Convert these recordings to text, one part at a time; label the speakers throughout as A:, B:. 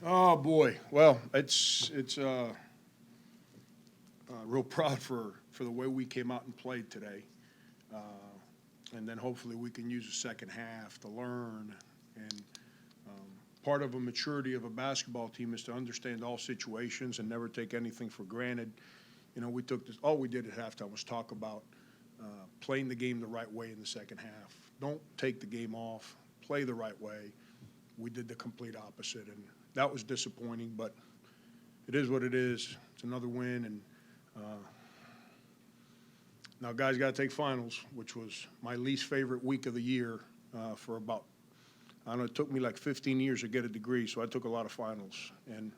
A: Oh boy, well, it's real proud for the way we came out and played today, uh, and then hopefully we can use the second half to learn. And part of a maturity of a basketball team is to understand all situations and never take anything for granted. You know, we took this. All we did at halftime was talk about playing the game the right way in the second half. Don't take the game off. Play the right way. We did the complete opposite, and that was disappointing, but it is what it is. It's another win, and now guys got to take finals, which was my least favorite week of the year for about, I don't know, it took me like 15 years to get a degree, so I took a lot of finals. And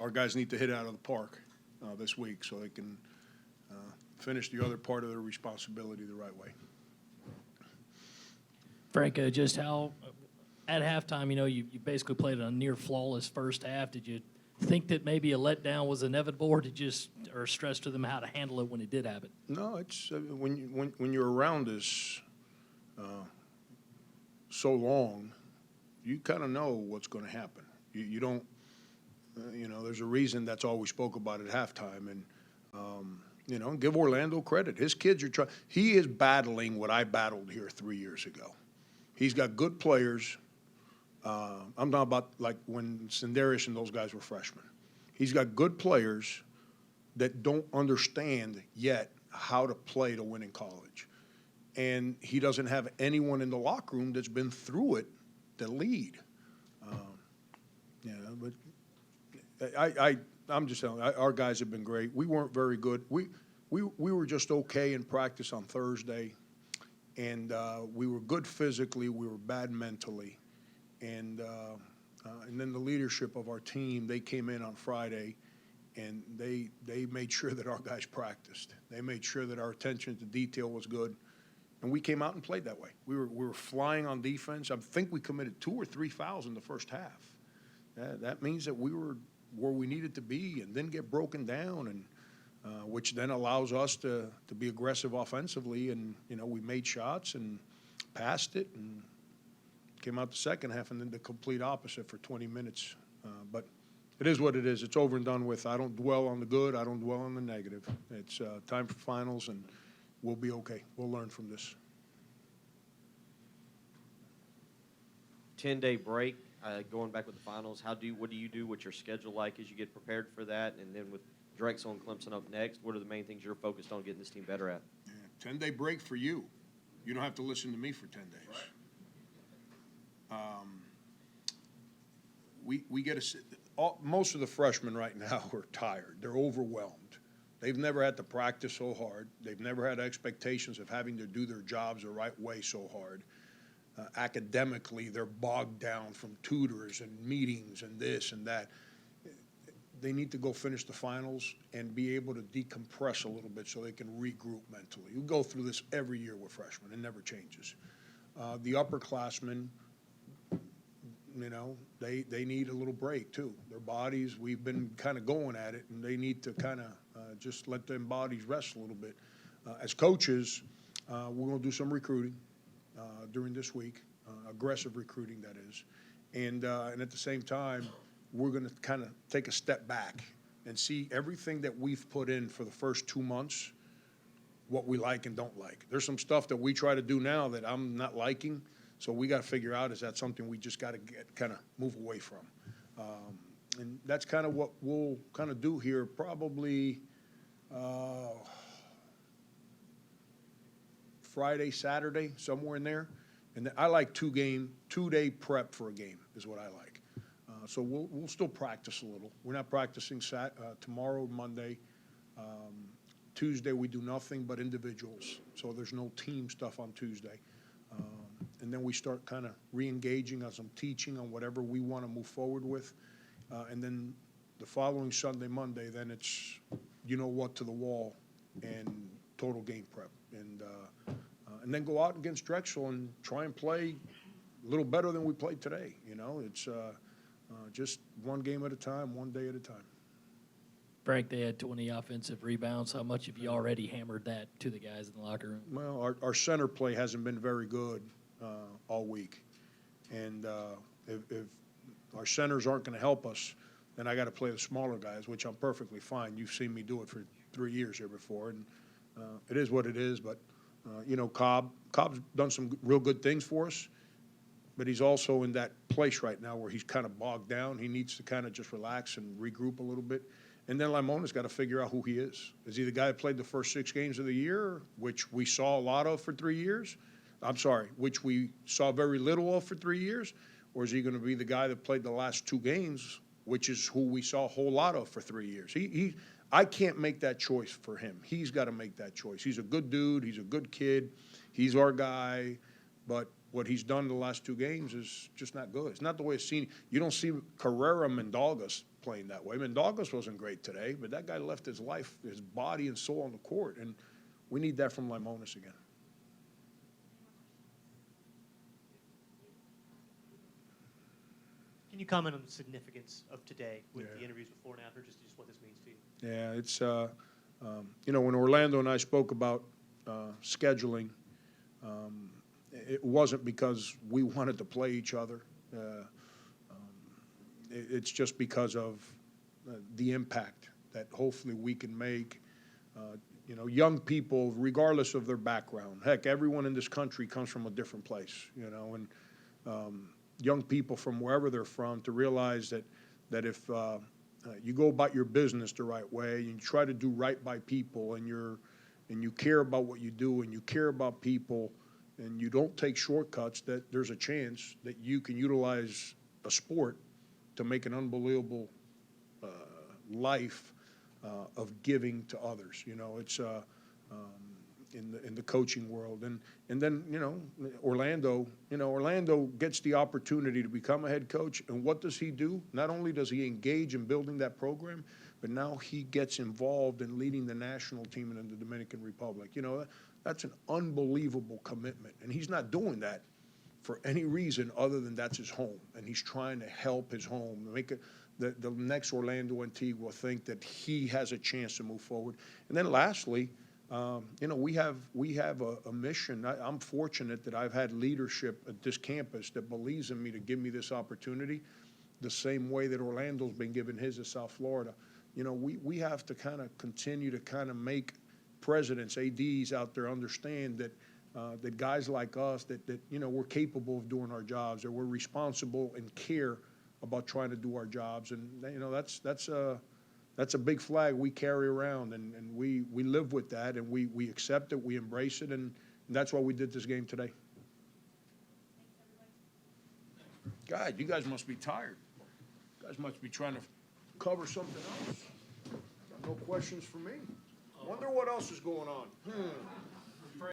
A: our guys need to hit out of the park this week so they can finish the other part of their responsibility the right way.
B: Frank, just how at halftime, you basically played a near flawless first half. Did you think that maybe a letdown was inevitable, or did you or stress to them how to handle it when it did happen?
A: No, it's when you're around us so long, you kind of know what's going to happen. You don't, there's a reason that's all we spoke about at halftime, and give Orlando credit. His kids are trying. He is battling what I battled here 3 years ago. He's got good players. I'm talking about like when Sindarius and those guys were freshmen. He's got good players that don't understand yet how to play to win in college. And he doesn't have anyone in the locker room that's been through it to lead. But I'm just telling you, our guys have been great. We weren't very good. We were just okay in practice on Thursday, and we were good physically. We were bad mentally. And then the leadership of our team, they came in on Friday, and they made sure that our guys practiced. They made sure that our attention to detail was good, and we came out and played that way. We were flying on defense. I think we committed 2 or 3 fouls in the first half. That means that we were where we needed to be and then get broken down, and which then allows us to be aggressive offensively. And we made shots and passed it and came out the second half and then the complete opposite for 20 minutes. But it is what it is. It's over and done with. I don't dwell on the good. I don't dwell on the negative. It's time for finals, and we'll be okay. We'll learn from this.
C: 10-day break, going back with the finals. What do you do? What's your schedule like as you get prepared for that? And then with Drexel and Clemson up next, what are the main things you're focused on getting this team better at?
A: Yeah, 10-day break for you. You don't have to listen to me for 10 days. Right. We get most of the freshmen right now are tired. They're overwhelmed. They've never had to practice so hard. They've never had expectations of having to do their jobs the right way so hard. Academically, they're bogged down from tutors and meetings and this and that. They need to go finish the finals and be able to decompress a little bit so they can regroup mentally. You go through this every year with freshmen. It never changes. The upperclassmen, they need a little break too. Their bodies, we've been kind of going at it, and they need to kind of just let their bodies rest a little bit. As coaches, we're going to do some recruiting during this week, aggressive recruiting, that is. And at the same time, we're going to kind of take a step back and see everything that we've put in for the first 2 months, what we like and don't like. There's some stuff that we try to do now that I'm not liking, so we got to figure out, is that something we just got to kind of move away from? And that's kind of what we'll kind of do here probably Friday, Saturday, somewhere in there. And I like 2-day prep for a game is what I like. So we'll still practice a little. We're not practicing tomorrow, Monday. Tuesday we do nothing but individuals, so there's no team stuff on Tuesday. And then we start kind of re-engaging on some teaching on whatever we want to move forward with. And then the following Sunday, Monday, then it's what to the wall and total game prep. And then go out against Drexel and try and play a little better than we played today. It's just one game at a time, one day at a time.
B: Frank, they had 20 offensive rebounds. How much have you already hammered that to the guys in the locker room?
A: Well, our center play hasn't been very good. all week. And if our centers aren't going to help us, then I got to play the smaller guys, which I'm perfectly fine. You've seen me do it for 3 years here before, and it is what it is. But you know, Cobb's done some real good things for us, but he's also in that place right now where he's kind of bogged down. He needs to kind of just relax and regroup a little bit. And then Laimona's got to figure out who he is. Is he the guy that played the first 6 games of the year, which we saw a lot of for 3 years? I'm sorry, which we saw very little of for 3 years? Or is he going to be the guy that played the last 2 games, which is who we saw a whole lot of for 3 years? I can't make that choice for him. He's got to make that choice. He's a good dude. He's a good kid. He's our guy. But what he's done the last 2 games is just not good. It's not the way it's seen. You don't see Carrera Mendalgas playing that way. Mendalgas wasn't great today, but that guy left his life, his body and soul on the court, and we need that from Laimonas again.
D: Can you comment on the significance of today with
A: Yeah.
D: the interviews with Florida after just what this means to you?
A: Yeah, it's, you know, when Orlando and I spoke about scheduling, it wasn't because we wanted to play each other. It's just because of the impact that hopefully we can make. You know, young people, regardless of their background, heck, everyone in this country comes from a different place, you know, and young people from wherever they're from to realize that if you go about your business the right way and you try to do right by people and you care about what you do and you care about people and you don't take shortcuts, that there's a chance that you can utilize a sport to make an unbelievable life of giving to others. You know, it's in the coaching world, and then Orlando gets the opportunity to become a head coach, and what does he do? Not only does he engage in building that program, but now he gets involved in leading the national team in the Dominican Republic. You know, that's an unbelievable commitment, and he's not doing that for any reason other than that's his home, and he's trying to help his home, make it the next Orlando Antigua think that he has a chance to move forward. And then lastly, you know, we have a mission. I'm fortunate that I've had leadership at this campus that believes in me to give me this opportunity, the same way that Orlando's been given his at South Florida. You know, we have to kind of continue to kind of make presidents, ADs out there understand that that guys like us, that you know, we're capable of doing our jobs, that we're responsible and care about trying to do our jobs. And you know, that's a big flag we carry around, and we live with that, and we accept it, we embrace it, and that's why we did this game today. God, you guys must be tired. You guys must be trying to cover something else. Got no questions for me. Wonder what else is going on.